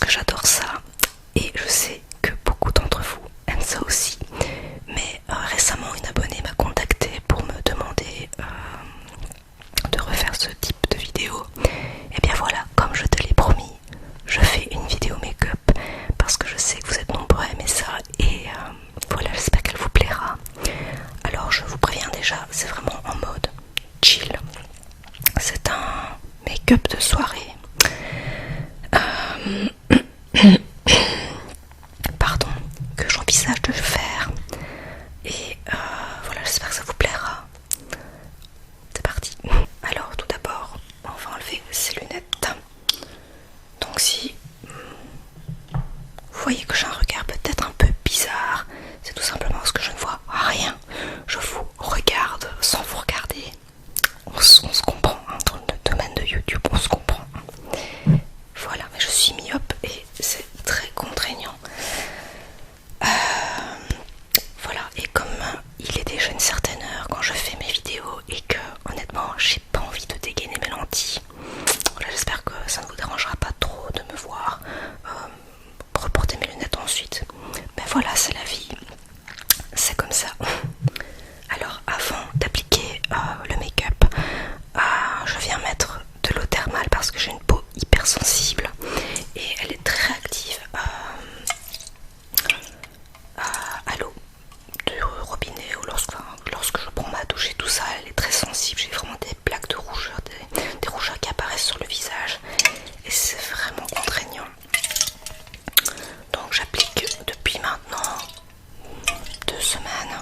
j'adore ça et je sais que beaucoup d'entre vous aiment ça aussi. Mais récemment, une abonnée m'a contacté pour me demander de refaire ce type de vidéo. Et bien voilà, comme je te l'ai promis, je fais une vidéo make-up parce que je sais que vous êtes nombreux à aimer ça et voilà, j'espère qu'elle vous plaira. Alors je vous préviens déjà, c'est vraiment en mode chill. C'est un make-up de soirée. Pardon, que j'envisage de faire. Et voilà, j'espère que ça vous plaira. C'est parti. Alors tout d'abord, on va enlever ces lunettes. Donc si vous voyez que j'ai un regard peut-être un peu bizarre, c'est tout simplement parce que je ne vois rien. Je vous regarde sans vous regarder. On se comprend, hein, dans le domaine de YouTube, on se comprend. Voilà, mais je suis myope et c'est très contraignant. Voilà, et comme il est déjà une certaine heure quand je fais mes vidéos et que honnêtement j'ai pas envie de dégainer mes lentilles, voilà, j'espère que ça ne vous dérangera pas trop de me voir reporter mes lunettes ensuite. Mais voilà, c'est la vie, c'est comme ça. Alors avant d'appliquer le make-up, je viens mettre de l'eau thermale parce que j'ai une peau hypersensible et elle est très réactive à l'eau du robinet ou lorsque je prends ma douche et tout ça, elle est très sensible. J'ai vraiment des plaques de rougeur, des rougeurs qui apparaissent sur le visage et c'est vraiment contraignant. Donc j'applique depuis maintenant 2 semaines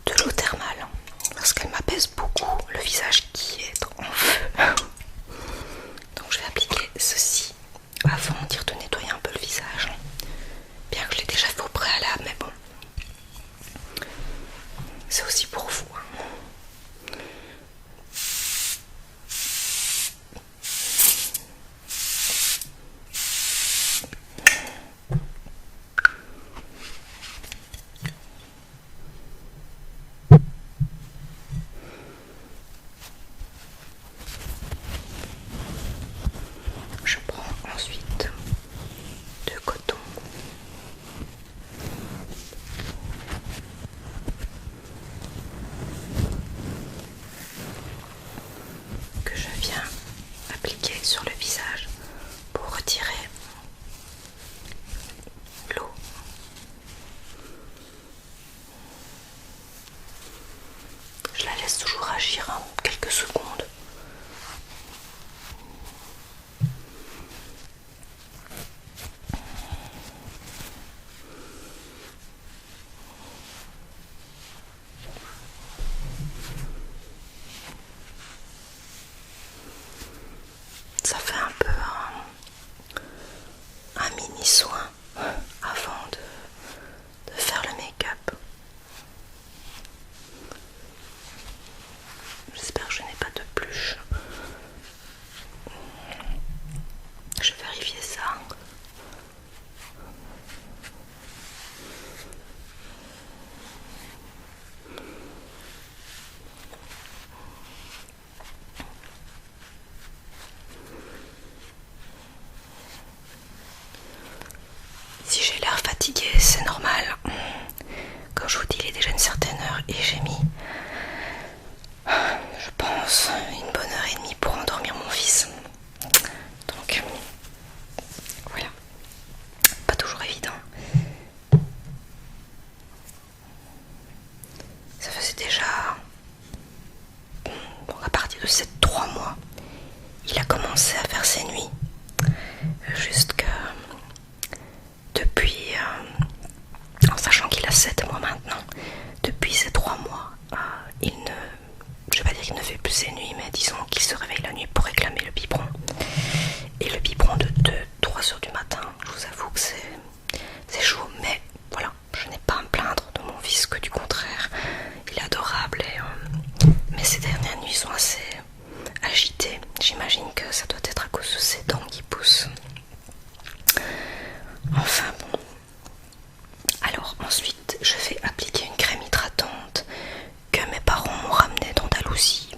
de l'eau thermale parce qu'elle m'apaise beaucoup le visage qui est en feu. Donc je vais appliquer ceci avant de nettoyer un peu le visage, bien que je l'ai déjà fait au préalable, mais bon, c'est aussi pour vous, hein. Je prends ensuite de coton que je viens appliquer sur le visage pour retirer l'eau. Je la laisse toujours agir quelques secondes. Ça fait un peu un mini soin avant de faire le make-up. J'espère que je n'ai pas de pluche. Je vais vérifier ça. Si j'ai l'air fatiguée, c'est normal. Comme je vous dis, il est déjà une certaine heure et j'ai mis, je pense, une bonne heure et demie pour endormir mon fils. Donc, voilà. Pas toujours évident. Ça faisait déjà, bon, à partir de ces 3 mois, il a commencé à faire ses nuits. Jusque depuis, en sachant qu'il a 7 mois maintenant, depuis ces 3 mois, il ne, je vais pas dire qu'il ne fait plus ses nuits, mais disons qu'il se réveille la nuit pour réclamer le biberon. Et le biberon de 2-3 heures du matin, je vous avoue que c'est chaud, mais voilà, je n'ai pas à me plaindre de mon fils, que du contraire, il est adorable. Mais ces dernières nuits sont assez agitées. J'imagine que ça doit être à cause de ses dents qui poussent. Enfin bon. Alors ensuite, je vais appliquer une crème hydratante que mes parents m'ont ramenée d'Andalousie.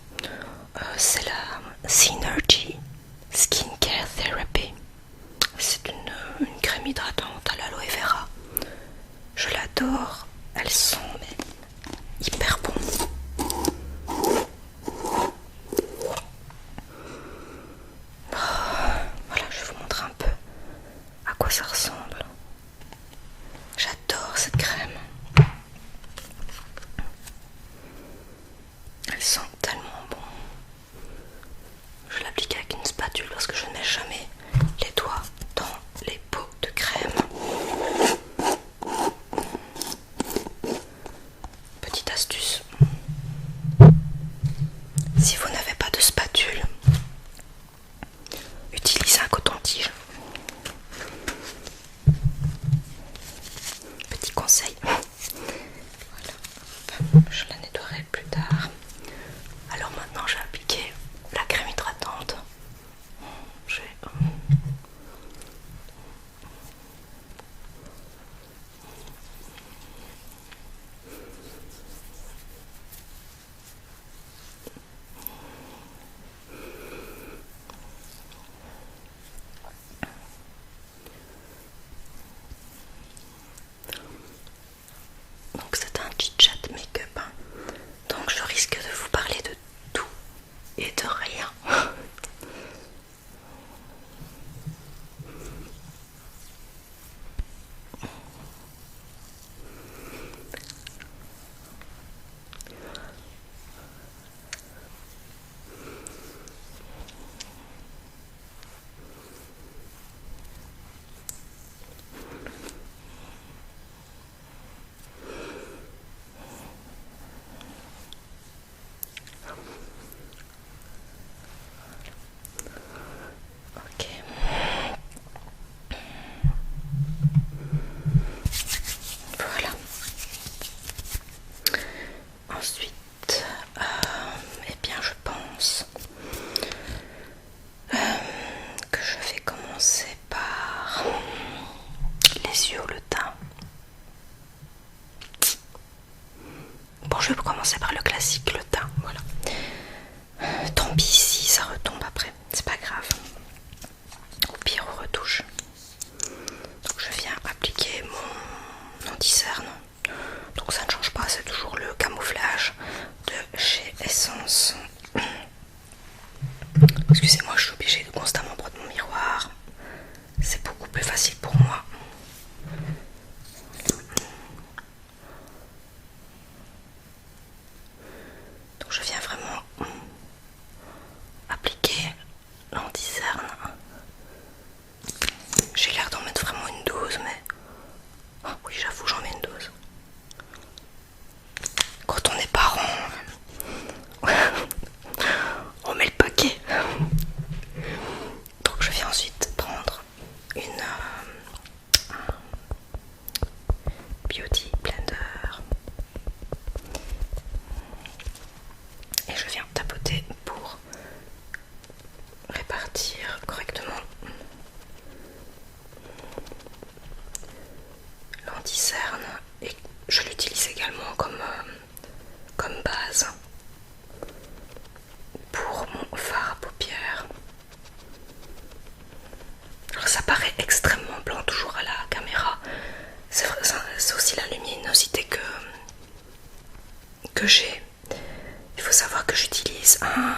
savoir que j'utilise un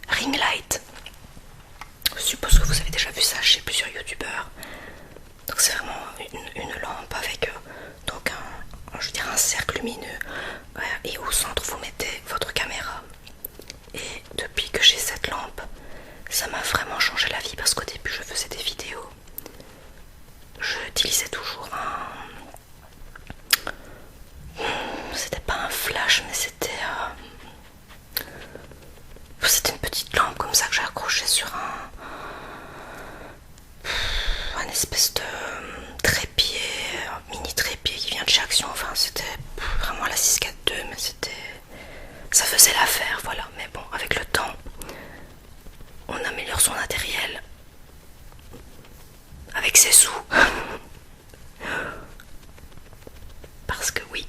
ring light. Je suppose que vous avez déjà vu ça chez plusieurs youtubeurs. Donc c'est vraiment une lampe avec donc je dirais un cercle lumineux, et au centre vous mettez votre caméra. Et depuis que j'ai cette lampe, ça m'a vraiment changé la vie, parce qu'au début je faisais des vidéos, j'utilisais toujours c'était pas un flash, mais c'était une petite lampe comme ça que j'ai accrochée sur un espèce de trépied, mini trépied qui vient de chez Action. Enfin c'était vraiment la 642, mais ça faisait l'affaire, voilà. Mais bon, avec le temps on améliore son matériel avec ses sous. Parce que oui,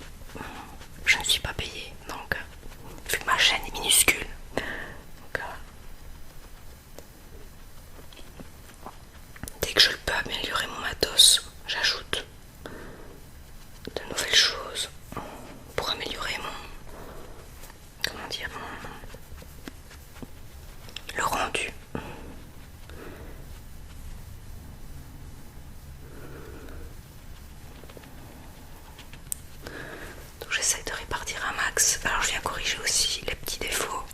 je ne suis pas payée, donc vu que ma chaîne est minuscule, donc, dès que je le peux améliorer mon matos, j'ajoute de nouvelles choses pour améliorer comment dire, le rendu. Donc j'essaie de répartir un max. Alors je viens corriger aussi les petits défauts.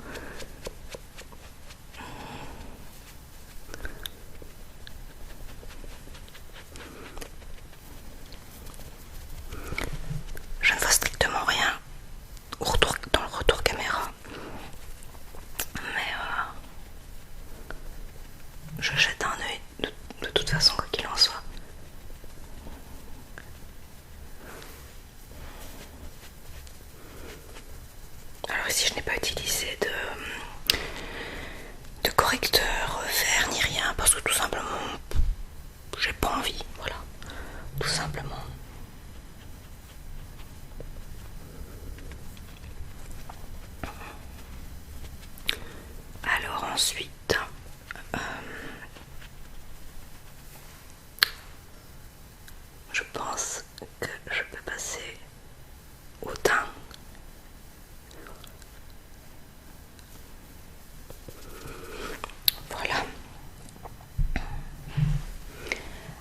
Je ne vois strictement rien dans le retour caméra, mais je jette un œil de toute façon, quoi qu'il en soit. Alors ici je n'ai pas utilisé de correcteur vert ni rien, parce que tout simplement j'ai pas envie, voilà, tout simplement. Alors ensuite, je pense que je peux passer au teint. Voilà.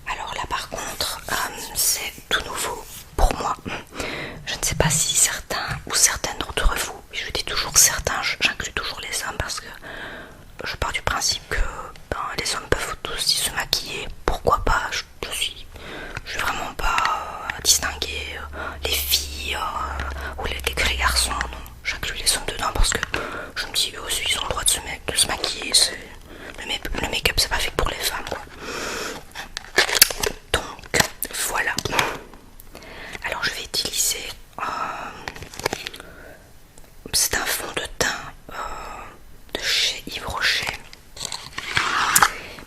Alors là par contre, c'est tout nouveau pour moi. Je ne sais pas si certains ou certaines d'entre vous, je dis toujours certains, j'inclus toujours les hommes, parce que je pars du principe que les hommes peuvent aussi se maquiller, pourquoi pas. Je suis vraiment pas à distinguer les filles ou les garçons, non, j'inclus les hommes dedans, parce que je me dis eux aussi ils ont le droit de se maquiller, le make-up c'est pas fait pour les femmes, quoi. Donc voilà. Alors je vais utiliser c'est un fond de teint de chez Yves Rocher,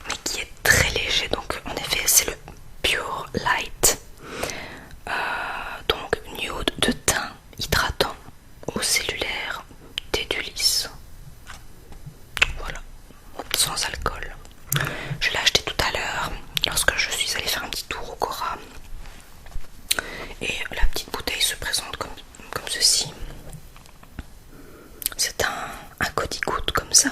mais qui est très léger, donc en effet c'est le Pure Light, donc nude de teint hydratant au cellulaire Dédulis. Voilà, sans alcool. Je l'ai acheté tout à l'heure lorsque je suis allée faire un petit tour au Cora, et la petite bouteille se présente comme ceci. C'est un Coty-Goutte comme ça.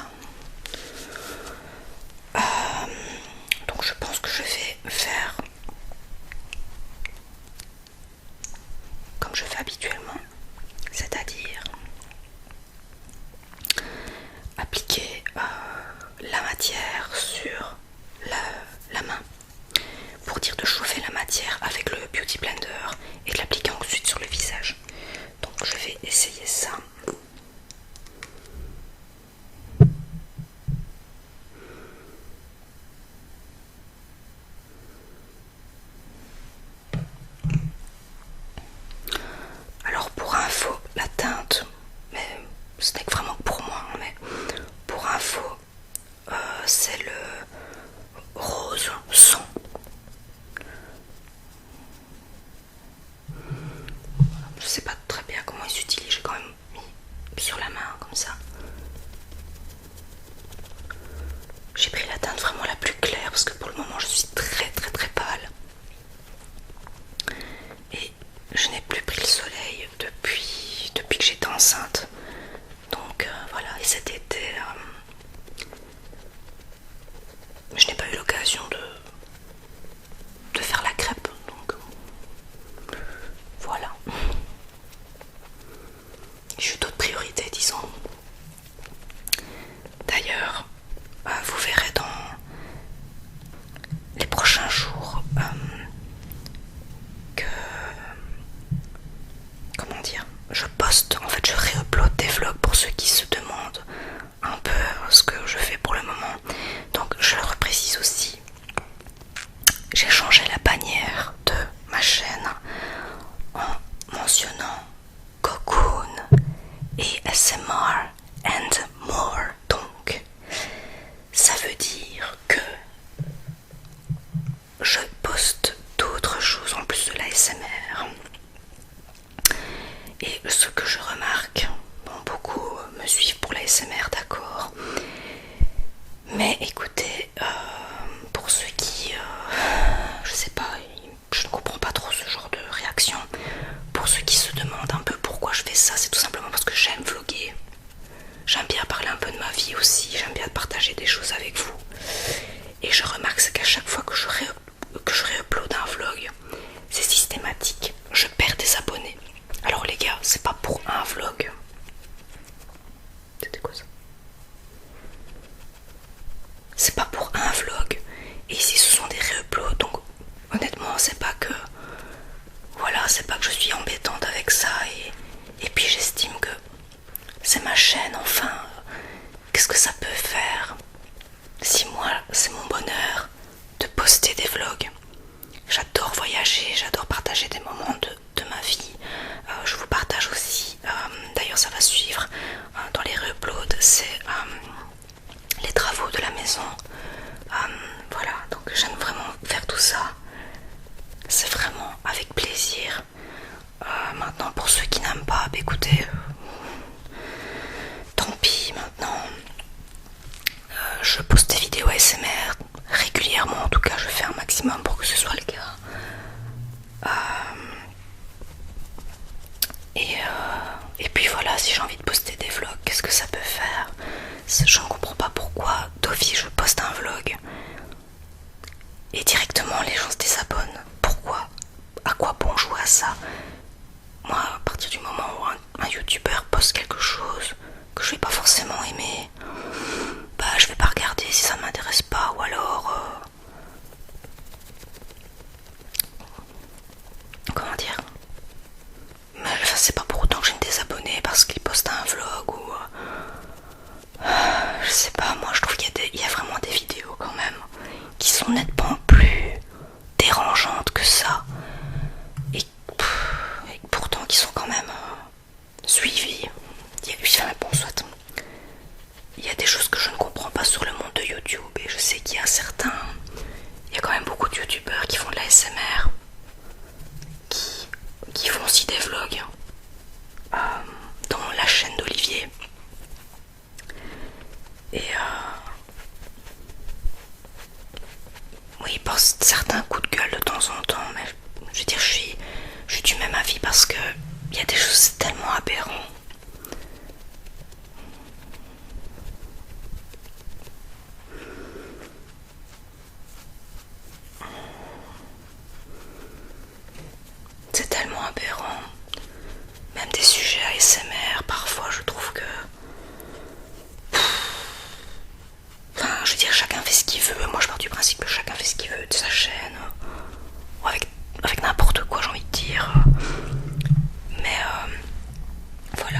Donc je pense que je vais faire comme je fais habituellement, c'est-à-dire appliquer la matière sur la main, pour dire de chauffer la matière avec le Beauty Blender et de l'appliquer ensuite sur le visage. Donc je vais essayer ça. Alors pour info, la teinte, mais ce n'est que vraiment pour moi, mais pour info, c'est le rose sang. Je sais pas très bien comment il s'utilise, j'ai quand même mis sur la main comme ça. J'ai pris la teinte vraiment la plus claire, parce que pour le moment je suis très pâle. Et je n'ai plus pris le soleil depuis que j'étais enceinte. Donc ASMR and more. Donc, ça veut dire que je poste d'autres choses en plus de l'ASMR. Et ce que je remarque, bon, beaucoup me suivent pour l'ASMR, d'accord. Mais écoutez, pour ceux qui, je sais pas, je ne comprends pas trop ce genre de réaction. Pour ceux qui se demandent un peu pourquoi je fais ça, c'est tout simplement parce que j'aime vlogger. J'aime bien parler un peu de ma vie aussi, j'aime bien partager des choses avec vous. Et je remarque qu'à chaque fois que je réupload un vlog, c'est systématique, je perds des abonnés. Alors les gars, c'est pas pour un vlog. C'était quoi ça? C'est pas pour un vlog. Et ici ce sont des réuploads, donc honnêtement c'est pas que... Voilà, c'est pas que je suis embêtante avec ça et puis j'estime que c'est ma chaîne, enfin, qu'est-ce que ça peut faire? Si moi, c'est mon bonheur de poster des vlogs. J'adore voyager, j'adore partager des moments de ma vie. Je vous partage aussi, d'ailleurs ça va suivre dans les re-uploads, c'est les travaux de la maison. Voilà, donc j'aime vraiment faire tout ça. C'est vraiment avec plaisir. Maintenant, pour ceux qui n'aiment pas, bah, écoutez, tant pis. Maintenant, je poste des vidéos ASMR régulièrement. En tout cas, je fais un maximum pour que ce soit le cas. Et puis voilà, si j'ai envie de poster des vlogs, qu'est-ce que ça peut faire? Je ne comprends pas pourquoi d'office je poste un vlog et directement les gens se désabonnent. Pourquoi? À quoi bon jouer à ça? Moi, à partir du moment où un youtubeur poste quelque chose que je vais pas forcément aimer, bah je vais pas regarder si ça m'intéresse pas, ou alors comment dire, mais enfin, c'est pas pour autant que je vais me désabonner parce qu'il poste un vlog ou je sais pas, moi je trouve qu'il y a vraiment des vidéos quand même qui sont nettement plus dérangeantes que ça et pourtant qui sont quand même suivies. Bon, soit il y a des choses que je ne comprends pas sur le monde de YouTube et je sais qu'il y a quand même beaucoup de youtubeurs qui font de la SMR, qui font aussi des vlogs dans la chaîne d'Olivier. Et oui, il poste certains coups de gueule de temps en temps, mais je veux dire, je suis du même avis parce que il y a des choses tellement aberrantes. C'est tellement aberrant. Même des sujets ASMR, parfois je trouve que... Enfin, je veux dire, chacun fait ce qu'il veut. Moi je pars du principe que chacun fait ce qu'il veut de sa chaîne. Ou avec n'importe quoi, j'ai envie de dire. Mais voilà,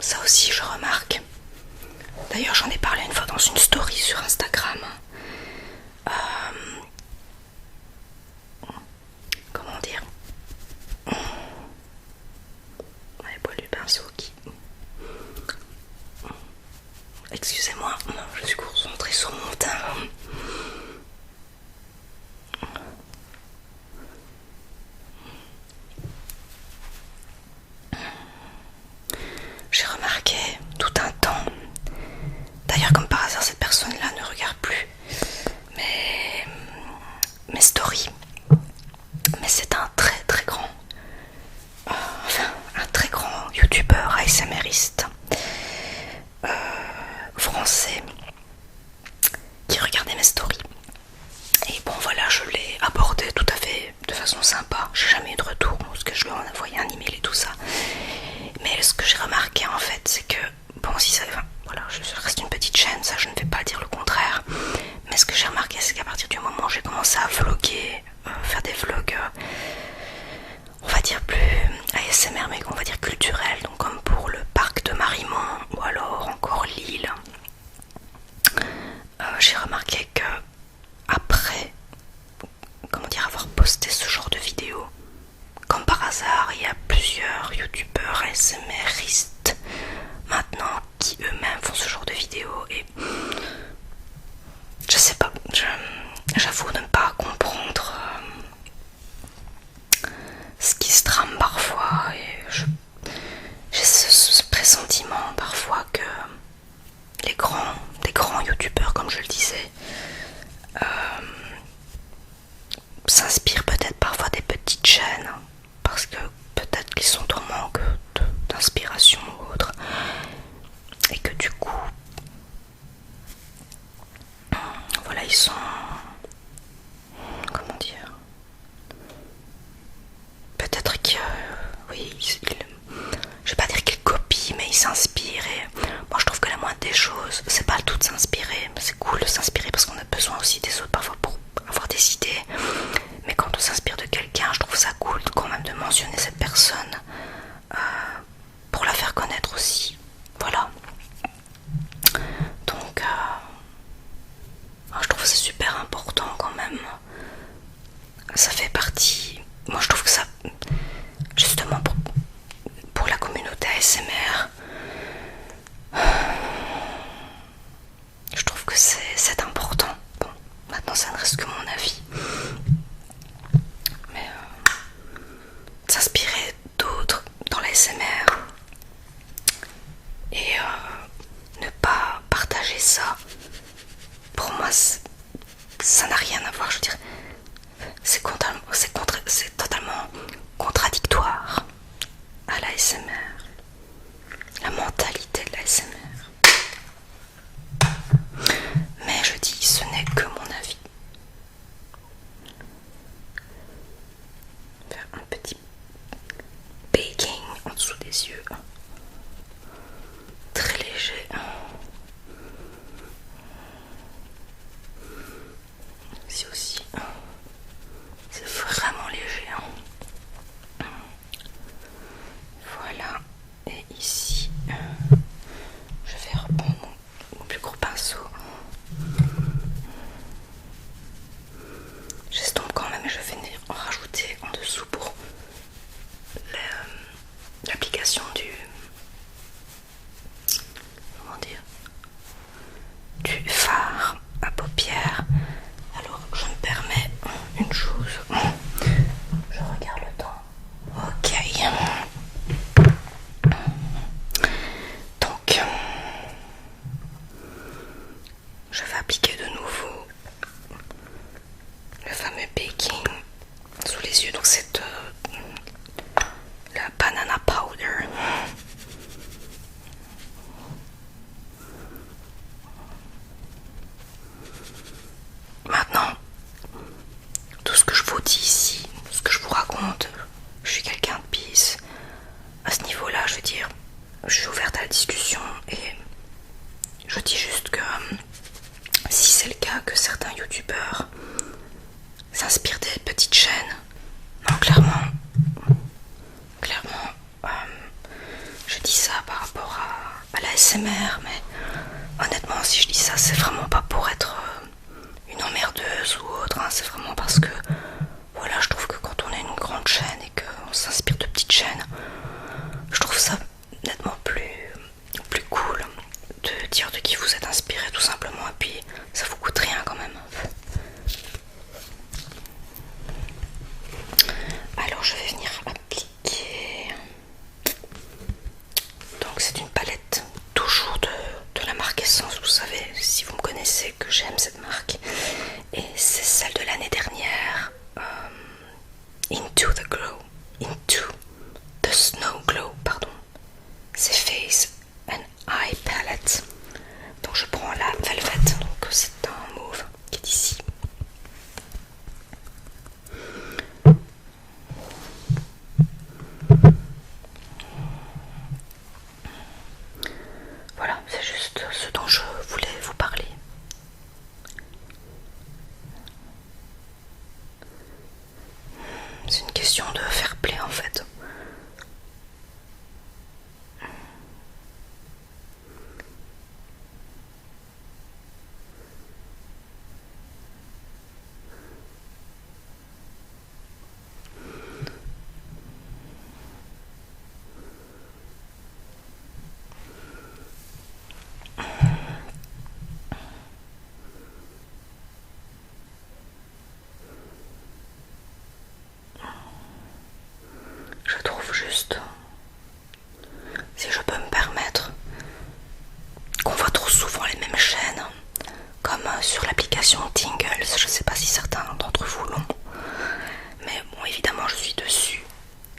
Ça aussi je remarque. D'ailleurs j'en ai parlé une fois dans une story sur Instagram. Comment dire, les poils du pinceau qui... Excusez-moi, je suis concentrée sur mon teint. J'ai remarqué tout un temps, d'ailleurs comme par hasard cette personne-là ne regarde plus mes stories, mais c'est un très très grand, un très grand youtubeur ASMRiste français qui regardait mes stories. Et bon voilà, je l'ai abordé tout à fait de façon sympa. J'ai jamais eu de retour parce que je lui ai envoyé un email et tout ça. Mais ce que j'ai remarqué en fait, c'est que bon, si ça, enfin, voilà, je reste une petite chaîne, ça je ne vais pas dire le contraire. Mais ce que j'ai remarqué, c'est qu'à partir du moment où j'ai commencé à vlogger, faire des vlogs, on va dire plus ASMR, mais on va dire culturels, donc comme pour le parc de Marimont ou alors encore Lille, j'ai remarqué que après, comment dire, avoir posté ce genre de vidéos, comme par hasard, il y a plusieurs youtubeurs ASMRistes maintenant qui eux-mêmes font ce genre de vidéos et je sais pas, j'avoue ne pas comprendre ce qui se trame parfois et j'ai ce pressentiment parfois que des grands youtubeurs comme je le disais s'inspirent peut-être parfois des petites chaînes parce que peut-être qu'ils sont en manque d'inspiration ou autre et que du coup voilà, ils sont, comment dire, peut-être que oui, je vais pas dire qu'ils copient mais ils s'inspirent et moi je trouve que la moindre des choses, c'est pas tout de s'inspirer, c'est cool de s'inspirer parce qu'on a besoin aussi des autres parfois pour avoir des idées, mais quand on s'inspire de quelqu'un, je trouve ça cool quand même de mentionner cette personne pour la faire connaître aussi, voilà. Donc je trouve que c'est super important quand même, ça fait partie, moi je trouve que ça, justement pour la communauté ASMR, je trouve que c'est important. Bon, maintenant ça ne reste que mon avis, mais s'inspirer d'autres dans l'ASMR et ne pas partager ça, pour moi ça n'a rien à voir, je veux dire, c'est totalement contradictoire à l'ASMR, la mentalité de l'ASMR. Mais je dis, ce n'est que mon avis. Faire un petit baking en dessous des yeux, très léger. Ici aussi, c'est vraiment léger. Voilà, et ici, je vais reprendre mon plus gros pinceau. J'estompe quand même et je vais venir en rajouter en dessous pour l'application du, comment dire, du fard à paupières. Alors je me permets une chose, je regarde le temps. Ok, donc je vais appliquer de nouveau le fameux baking sous les yeux, donc c'est la banana powder. Maintenant, tout ce que je vous dis ici, ce que je vous raconte, je suis quelqu'un de peace. À ce niveau-là, je veux dire, je suis ouverte à la discussion et je dis juste que si c'est le cas que certains youtubeurs s'inspirent des petites chaînes, non, clairement, je dis ça par rapport à l'ASMR, mais honnêtement, si je dis ça, c'est vraiment pas pour être une emmerdeuse ou autre, hein. C'est vraiment parce que, voilà, je trouve que quand on est une grande chaîne et qu'on s'inspire de petites chaînes, je trouve ça nettement plus cool de dire de qui vous êtes inspiré tout simplement, et puis ça vous coûte rien quand même. Alors je vais venir appliquer. Donc c'est une palette toujours de la marque Essence, vous savez, si vous me connaissez, que j'aime cette marque. Et c'est celle de l'année dernière, Into the Glow, Into the Snow Glow, pardon. C'est Face and Eye Palette. Donc je prends la Velvet, donc c'est un mauve qui est ici. Voilà, c'est juste ce dont je voulais vous parler. C'est une question de fair play en fait. Je trouve juste, si je peux me permettre, qu'on voit trop souvent les mêmes chaînes, comme sur l'application Tingles. Je sais pas si certains d'entre vous l'ont, mais bon, évidemment je suis dessus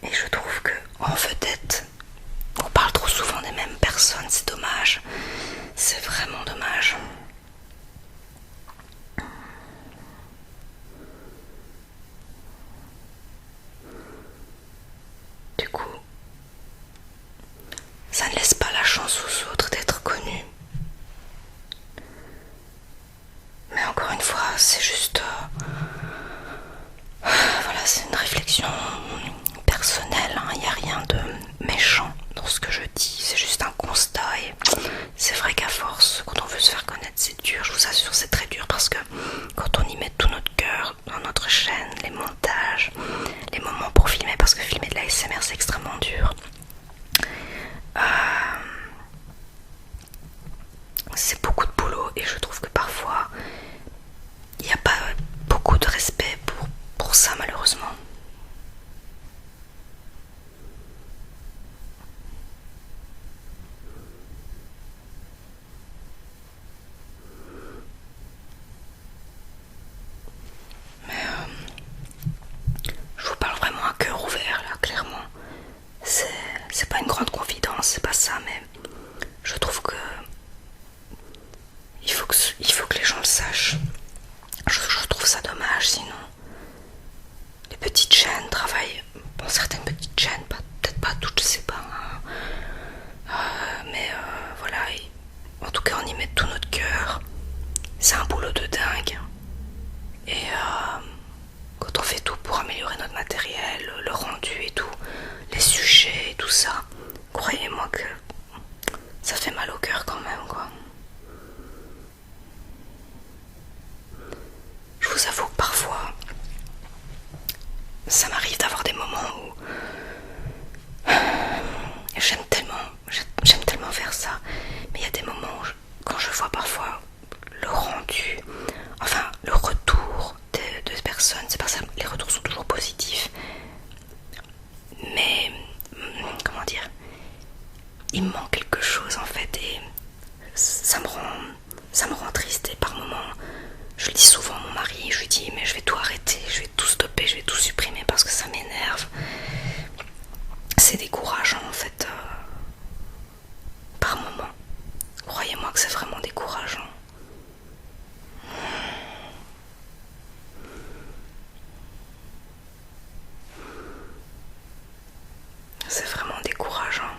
et je trouve que en vedette, on parle trop souvent des mêmes personnes. C'est dommage, c'est vraiment dommage. Du coup, ça ne laisse pas la chance aux autres d'être connus. Mais encore une fois, c'est juste... voilà, c'est une réflexion personnelle, hein. Il n'y a rien de méchant dans ce que je dis, c'est juste un constat. Et c'est vrai qu'à force, quand on veut se faire connaître, c'est dur, je vous assure, c'est très dur, parce que quand on y met tout notre cœur dans notre chaîne, les montages, les moments pour filmer, parce que filmer de la ASMR c'est extrêmement dur, c'est beaucoup de boulot, et je trouve que parfois il n'y a pas beaucoup de respect pour ça, malheureusement. Mais je vous parle vraiment à cœur ouvert là, clairement. C'est pas une grande confidence, c'est pas ça, mais je trouve que il faut que les gens le sachent. Je trouve ça dommage, sinon les petites chaînes travaillent. Bon, certaines petites chaînes, peut-être pas toutes, je sais pas, hein. Mais voilà, en tout cas on y met tout notre cœur. C'est un boulot de dingue. Et quand on fait tout pour améliorer notre matériel, le rendu et tout, les sujets et tout ça, croyez-moi que ça fait mal au cœur quand même, quoi. Je vous avoue que parfois, ça m'arrive d'avoir des moments où j'aime tellement faire ça, mais il y a des moments où quand je vois parfois le rendu, enfin le retour de personnes, c'est pas ça, les retours sont toujours positifs, mais comment dire, il me manque quelque chose en fait, et ça me rend triste. Et par moments, je le dis souvent à mon mari, je lui dis mais je vais tout arrêter, je vais tout stopper, je vais tout supprimer parce que ça m'énerve. C'est décourageant en fait, par moments. Croyez-moi que c'est vraiment décourageant. C'est vraiment décourageant.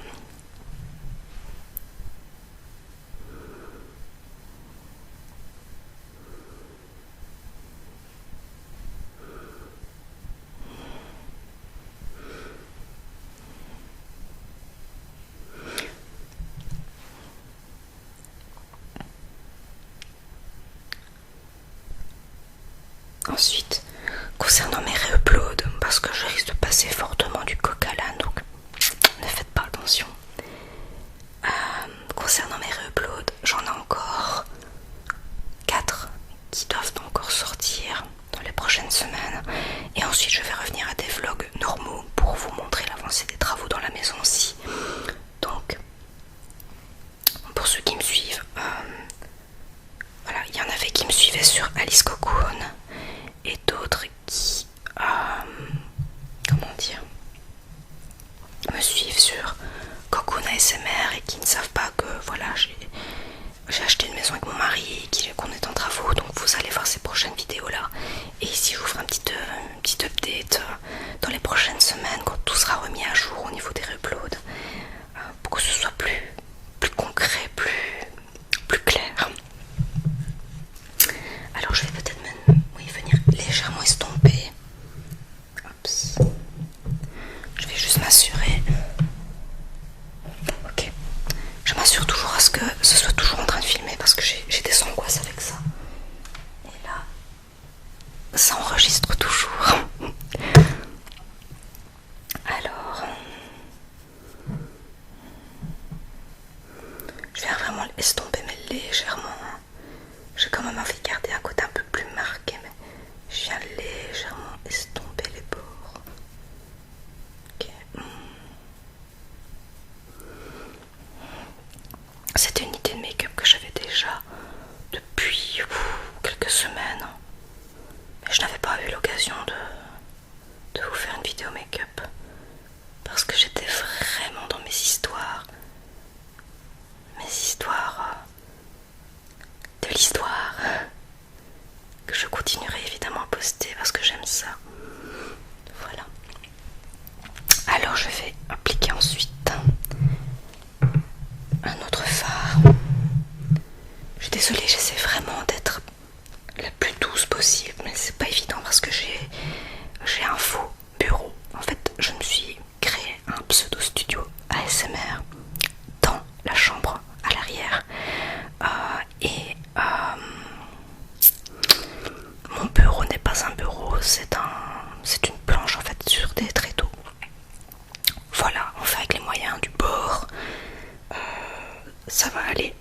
ensuite je vais revenir à des vlogs normaux pour vous montrer l'avancée des travaux dans la maison aussi. Donc pour ceux qui me suivent, voilà, il y en avait qui me suivaient sur Alice Cocoon et d'autres qui comment dire, me suivent sur Cocoon ASMR et qui ne savent pas que voilà, j'ai acheté une maison avec mon mari et qu'on est en travaux, donc vous allez voir ces prochaines vidéos là. Et ici je vous ferai un petit update dans les prochaines semaines quand tout sera remis à jour au niveau des uploads, pour que ce soit plus concret, plus clair. Alors je vais peut-être même venir légèrement estomper. Oups. Je vais juste m'assurer. Ok. Je m'assure toujours à ce que ce soit toujours en train de filmer parce que j'ai des angoisses avec ça. Et là, ça enregistre toujours. Alors, je vais vraiment estomper, mais légèrement. J'ai quand même envie de garder un côté un peu plus marqué, mais je viens légèrement estomper les bords. Ok. C'était une idée de make-up que j'avais déjà depuis quelques semaines, mais je n'avais pas eu l'occasion de vous faire une vidéo make-up parce que j'étais vraiment dans mes histoires de l'histoire, que je continuerai évidemment à poster parce que j'aime ça. Voilà. Alors je vais appliquer ensuite un autre fard. Je suis désolée, j'essaie vraiment d'être la plus douce possible, mais c'est pas évident parce que j'ai un faux bureau. En fait, je me suis créé un pseudo studio ASMR dans la chambre à l'arrière, et mon bureau n'est pas un bureau, c'est une planche en fait sur des tréteaux. Voilà, on fait avec les moyens du bord, ça va aller.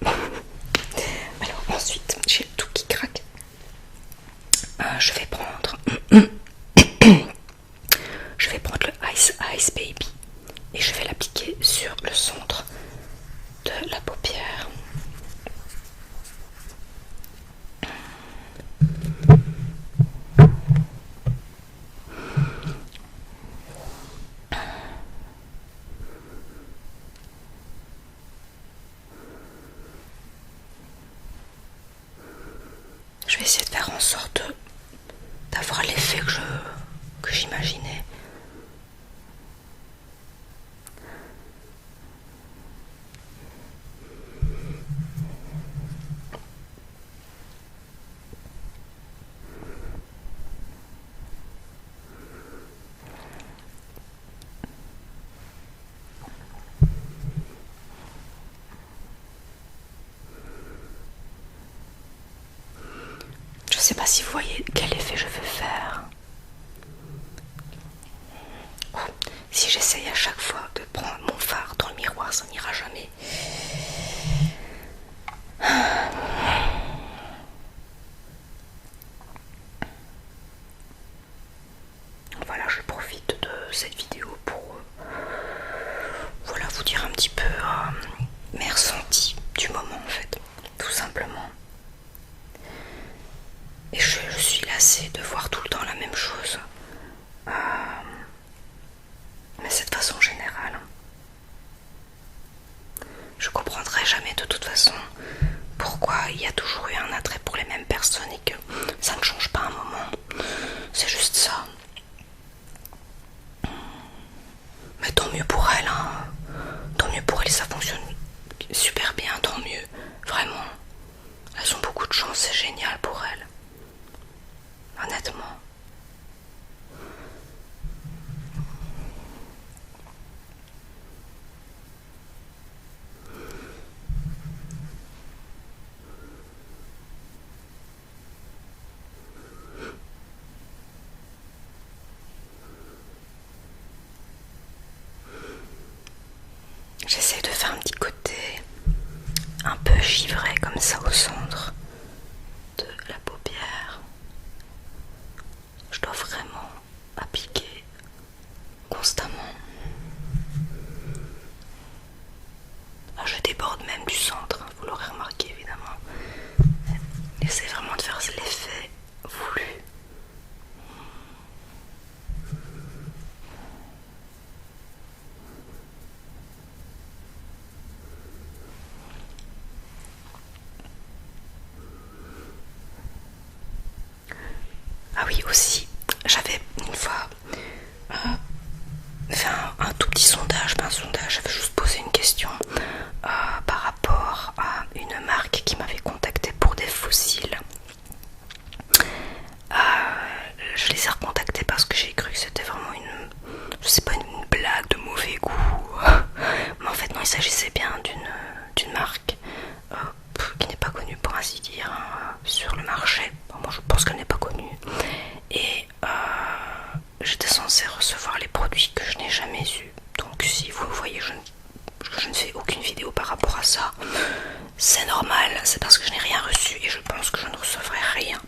Alors ensuite, j'ai le tout qui craque. Je vais prendre le Ice Baby et je vais l'appliquer sur le centre de la paupière. Je vais essayer de faire en sorte d'avoir l'effet que j'imaginais. Je sais pas si vous voyez quel effet je veux faire. Si j'essaye à chaque fois de prendre mon fard dans le miroir, ça n'ira jamais. Voilà, je profite de cette vidéo pour vous dire un petit peu mes ressentis du moment en fait, tout simplement. Et je suis lassée de voir tout le temps la même chose, mais cette façon générale. Je comprendrai jamais de toute façon pourquoi il y a toujours eu un attrait pour les mêmes personnes et que ça ne change pas un moment. C'est juste ça. Mais tant mieux pour elle, hein. Tant mieux pour elle, ça fonctionne super bien, tant mieux. Vraiment. Elles ont beaucoup de chance, c'est génial pour elles. Honnêtement. constamment. Ah, je déborde même du centre, vous l'aurez remarqué évidemment. Essayez vraiment de faire l'effet voulu. Ah oui, aussi, j'avais une fois fait un tout petit sondage, pas un sondage, j'avais juste posé une question par rapport à une marque qui m'avait contacté pour des fossiles. Je les ai recontactés parce que j'ai cru que c'était vraiment je sais pas, une blague de mauvais goût. Mais en fait non, il s'agissait bien d'une marque qui n'est pas connue pour ainsi dire sur le marché. Bon, moi je pense qu'elle n'est pas connue. Et j'étais censée recevoir les produits que je n'ai jamais eus. Donc si vous voyez, je ne fais aucune vidéo par rapport à ça. C'est normal, c'est parce que je n'ai rien reçu et je pense que je ne recevrai rien.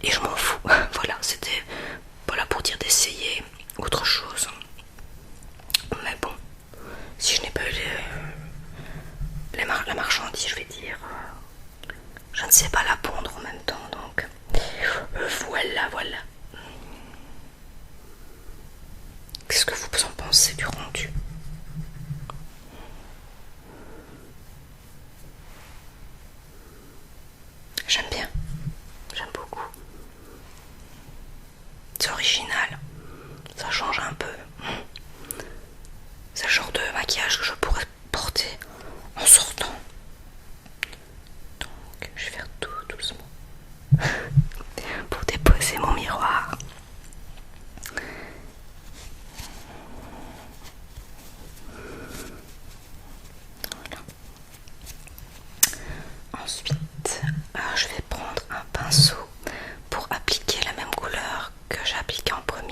Et je m'en fous. Voilà, c'était pour dire d'essayer autre chose. Mais bon, si je n'ai pas eu la marchandise, je vais dire, je ne sais pas la pondre en même temps. Donc voilà. Qu'est-ce que vous en pensez du rendu? J'aime bien, j'aime beaucoup. C'est original, ça change un peu. C'est le genre de maquillage que je pourrais porter en sortant. Donc je vais faire tout doucement pour déposer mon miroir. Voilà. Ensuite, je vais prendre un pinceau pour appliquer la même couleur que j'ai appliqué en premier.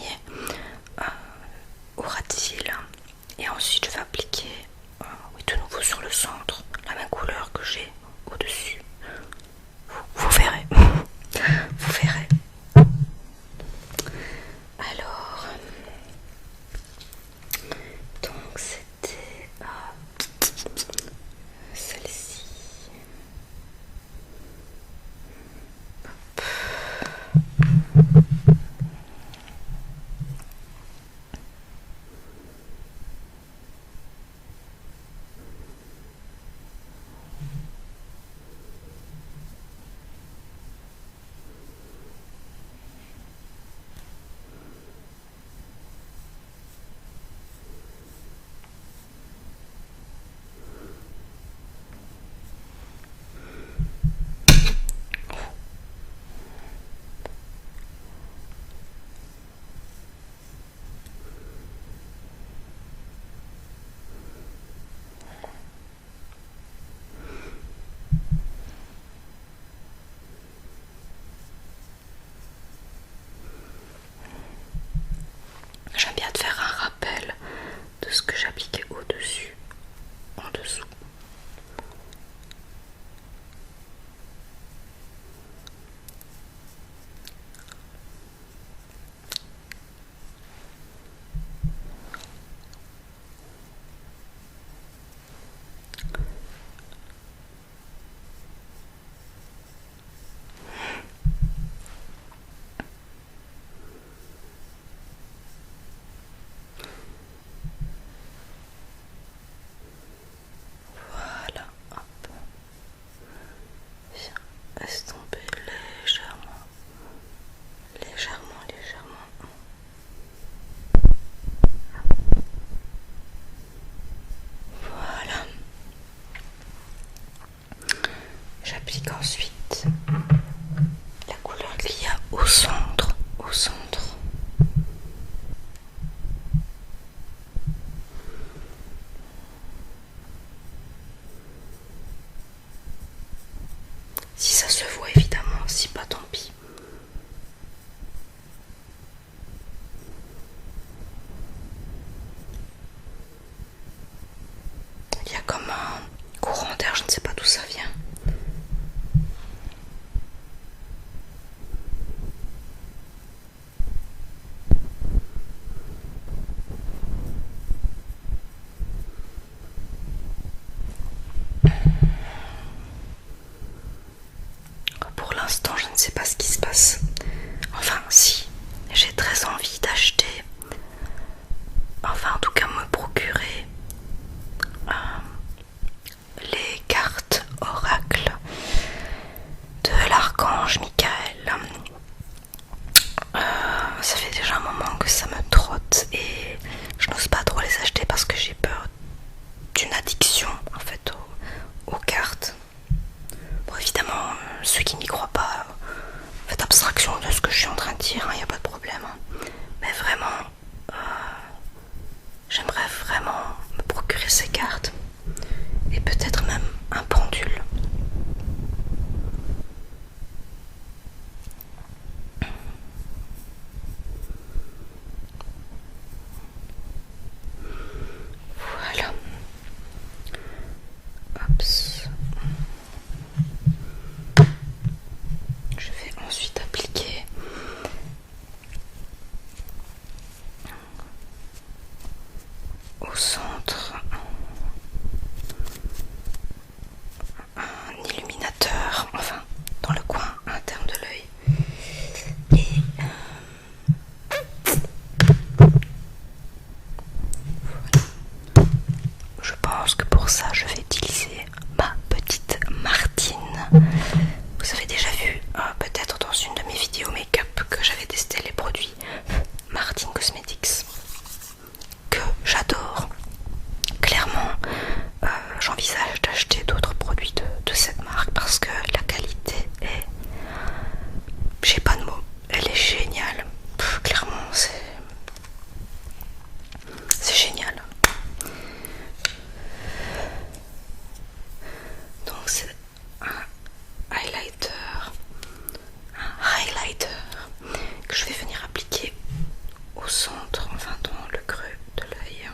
au centre, enfin dans le creux de l'œil.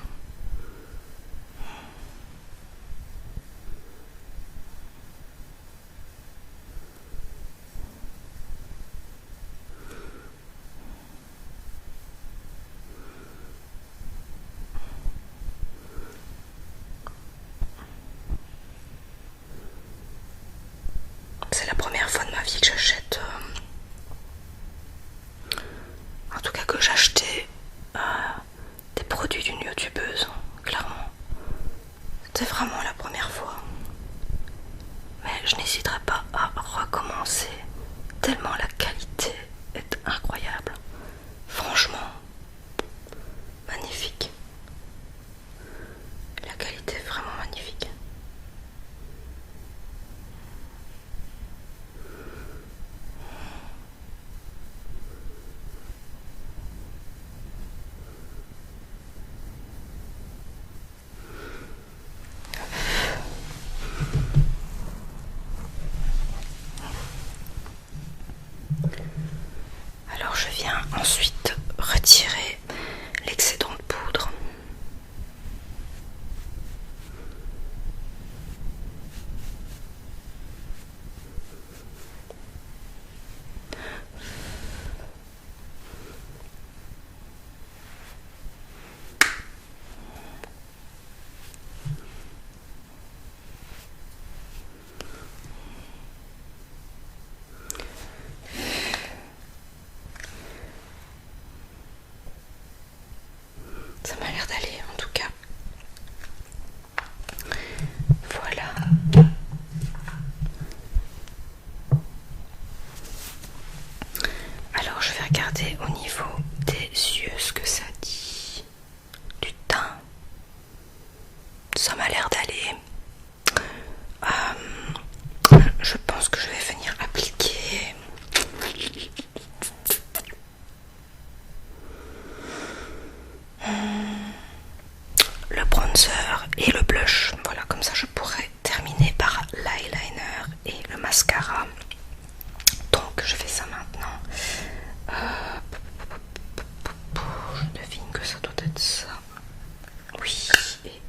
C'est la première fois de ma vie que j'achète, en tout cas que j'achetais des produits d'une youtubeuse, clairement. C'était vraiment la première fois. Mais je n'hésiterai pas à recommencer, tellement la qualité est incroyable. Franchement, magnifique. La qualité est vraiment magnifique. Alors je viens ensuite retirer l'excédent de poudre. Ça m'a l'air d'aller en tout cas. Voilà. Alors je vais regarder au niveau des yeux ce que ça dit. Du teint. Ça m'a l'air d'aller. Je pense que je vais venir appliquer le bronzer et le blush. Voilà, comme ça je pourrais terminer par l'eyeliner et le mascara. Donc je fais ça maintenant. Je devine que ça doit être ça. Oui, et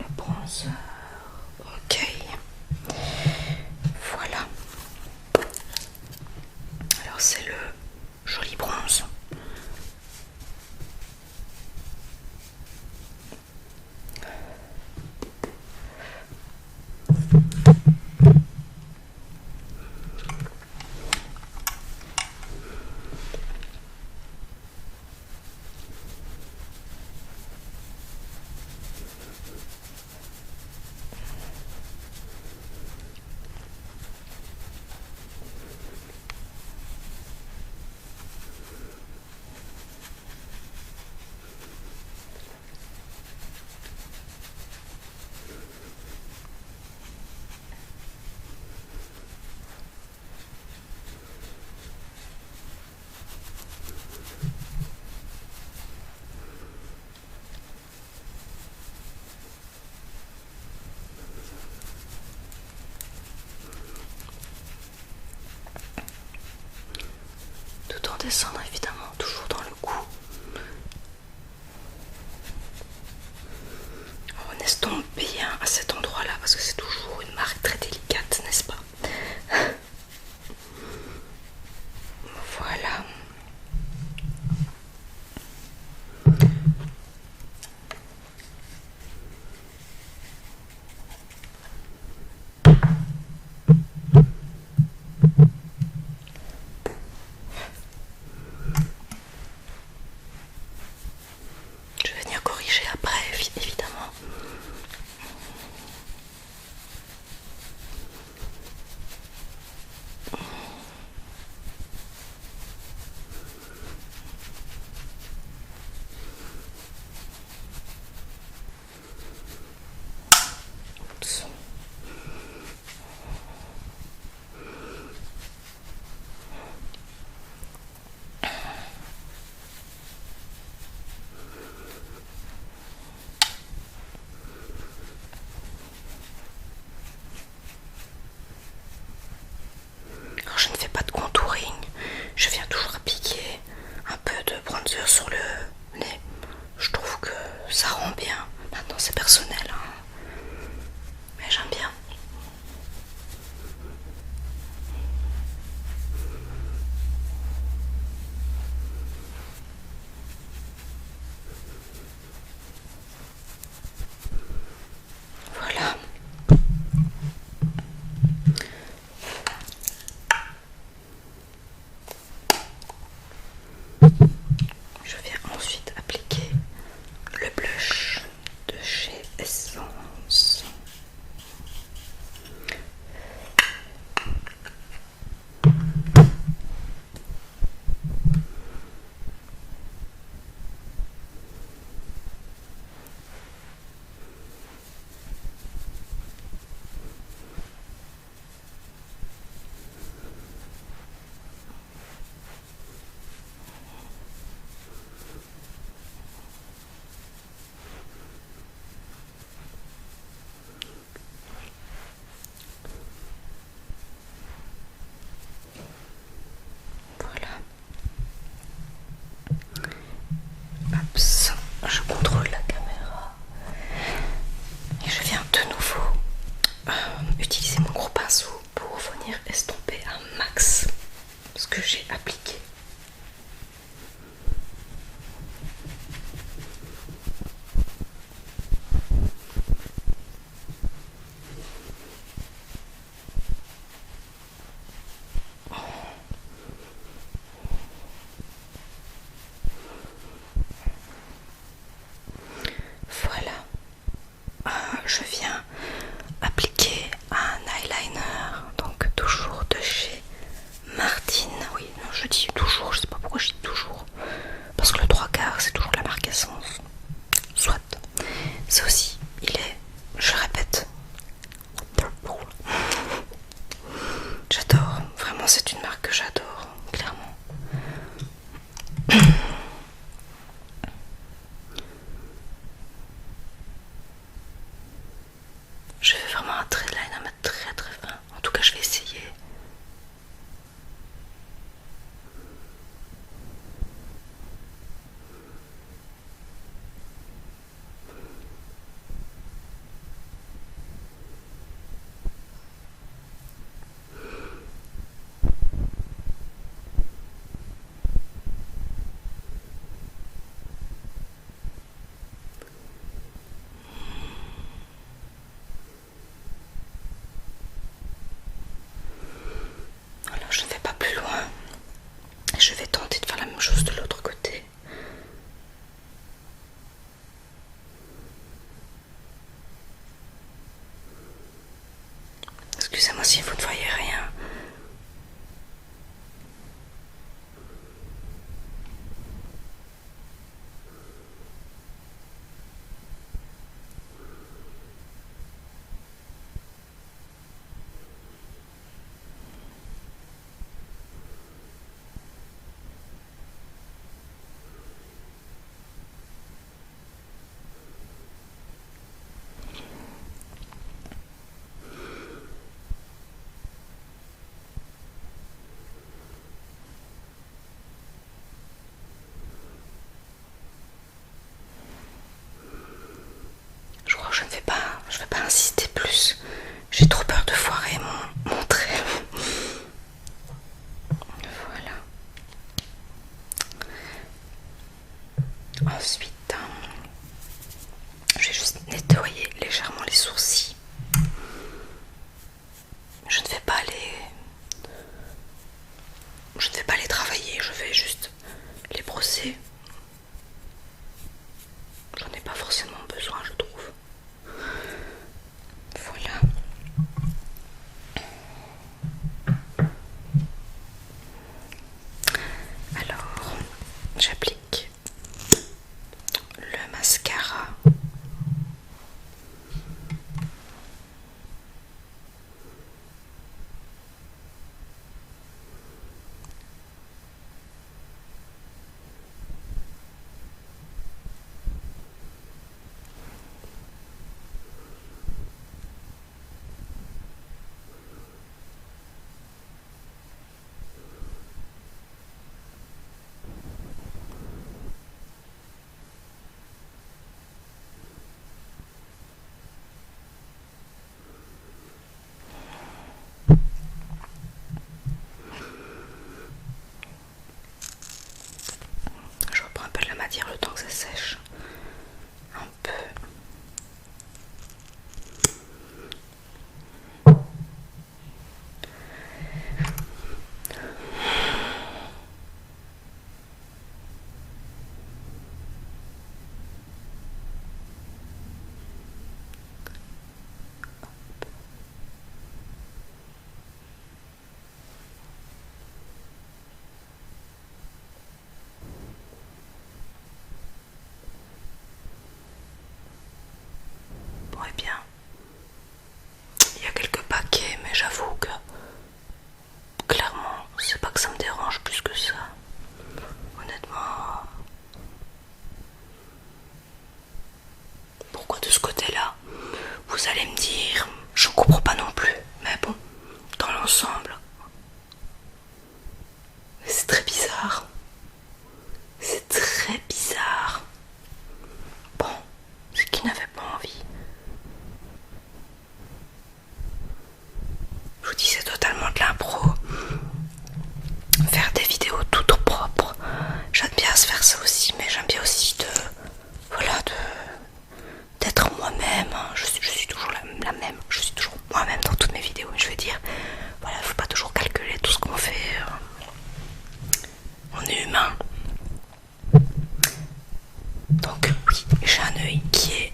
le bronzer. Ok. Voilà. Alors c'est le joli bronze. Tout en descendre évidemment, toujours dans le cou. On estompe bien à cet endroit là parce que c'est toujours une marque très délicate, n'est-ce pas? Voilà. bronzer sur le nez. Je trouve que ça rend bien. Maintenant c'est personnel, hein. Mais j'aime bien. Voilà. Je viens ensuite appliquer le blush de chez Essence. Voilà. Hop, ça, je contrôle la caméra. Et je viens de nouveau utiliser mon gros pinceau pour venir estomper un max ce que j'ai appliqué. Voilà. Je viens appliquer un eyeliner, donc toujours de chez Martine. Oui, non, je dis toujours, je sais pas pourquoi je dis toujours, parce que le 3/4 c'est toujours la marque Essence. Soit. C'est aussi, il est, je répète, purple. J'adore, vraiment c'est une marque que j'adore, clairement. Je fais vraiment un trait de liner très très fin. En tout cas je vais essayer. Alors je ne vais pas plus loin. Je vais tenter de faire la même chose de l'autre côté. Excusez-moi si vous ne voyez rien. Je crois que je vais pas insister plus. J'ai trop peur de foirer mon trait. Voilà. Ensuite, je vais juste nettoyer légèrement les sourcils. Je ne vais pas les travailler, je vais juste les brosser. J'en ai pas forcément besoin, je trouve. Voilà. Alors, j'applique le mascara. dire, le temps que ça sèche un peu. Bon, eh bien, il y a quelques paquets, mais j'avoue que clairement, c'est pas que ça me dérange plus que ça. Honnêtement, pourquoi de ce côté-là? Vous allez me dire, je comprends pas non plus, mais bon, dans l'ensemble, c'est très bizarre. C'est très bizarre. Bon, c'est qu'il n'avait pas envie. Je vous dis, c'est totalement de l'impro. Faire des vidéos toutes propres, j'aime bien se faire ça aussi, mais j'aime bien aussi d'être moi-même. Je suis toujours la même, je suis toujours moi-même dans toutes mes vidéos. Je veux dire, voilà, faut pas toujours calculer tout ce qu'on fait. On est humain. Donc oui, j'ai un œil qui est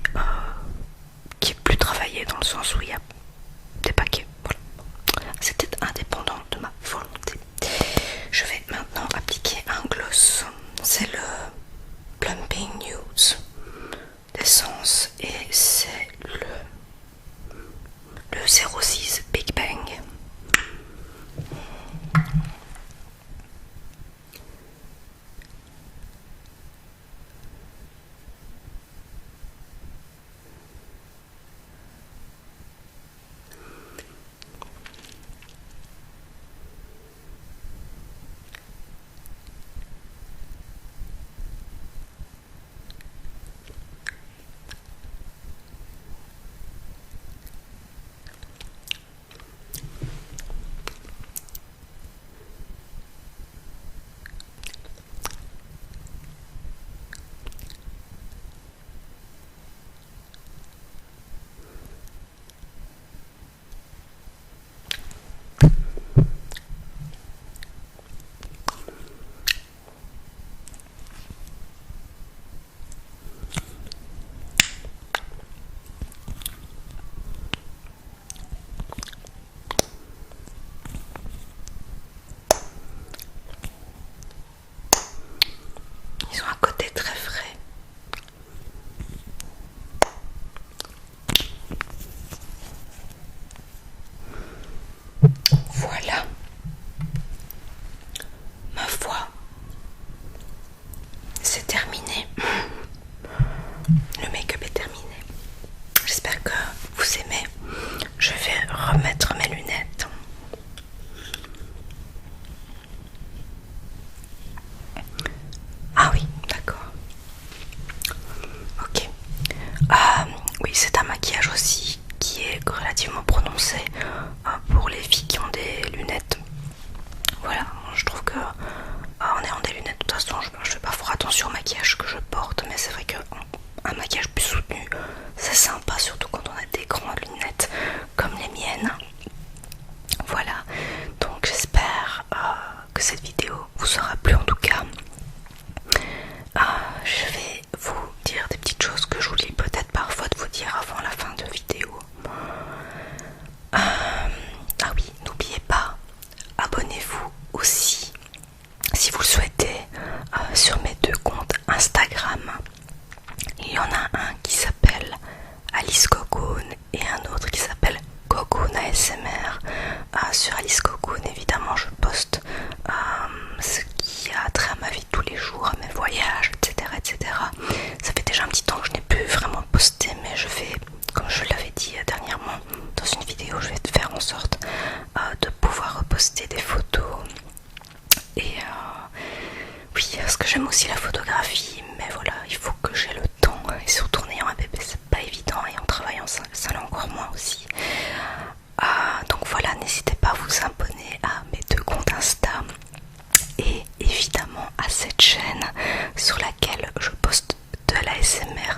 plus travaillé, dans le sens où il y a des paquets. Voilà. C'était indépendant de ma volonté. Je vais maintenant appliquer un gloss. C'est le Plumping Nudes d'Essence et c'est le 06 Big Bang. Ils ont un côté très frais. Voilà. Ma foi, c'est terminé. Le make-up est terminé. J'espère que vous aimez. Je vais remettre mes lunettes. Ah oui, d'accord. Ok. Oui, c'est un maquillage aussi qui est relativement prononcé pour les filles qui ont des lunettes. Voilà, je trouve que en ayant des lunettes, de toute façon, je fais pas fort attention au maquillage que je porte, mais c'est vrai que un maquillage plus soutenu, c'est sympa, surtout quand on a des grandes lunettes comme les miennes. Voilà, donc j'espère que cette vidéo vous aura plu en tout cas. Je vais vous dire des petites choses que j'oublie peut-être parfois de vous dire avant la fin de vidéo. Ah oui, n'oubliez pas, abonnez-vous aussi si vous le souhaitez sur mes deux comptes Instagram. Il y en a un qui s'appelle Alice Cocoon et un autre qui s'appelle Cocoon ASMR. Sur Alice Cocoon, évidemment, je poste ce qui a trait à ma vie de tous les jours, à mes voyages, etc., etc. Ça fait déjà un petit temps que je n'ai plus vraiment posté, mais je vais, comme je l'avais dit dernièrement dans une vidéo, je vais faire en sorte de pouvoir reposter des photos. Et oui, parce que j'aime aussi la photographie, mais voilà, il faut que j'ai le temps. Et surtout en ayant un bébé, c'est pas évident, et en travaillant ça l'est encore moins aussi. Donc voilà, n'hésitez pas à vous abonner à mes deux comptes Insta et évidemment à cette chaîne sur laquelle je ASMR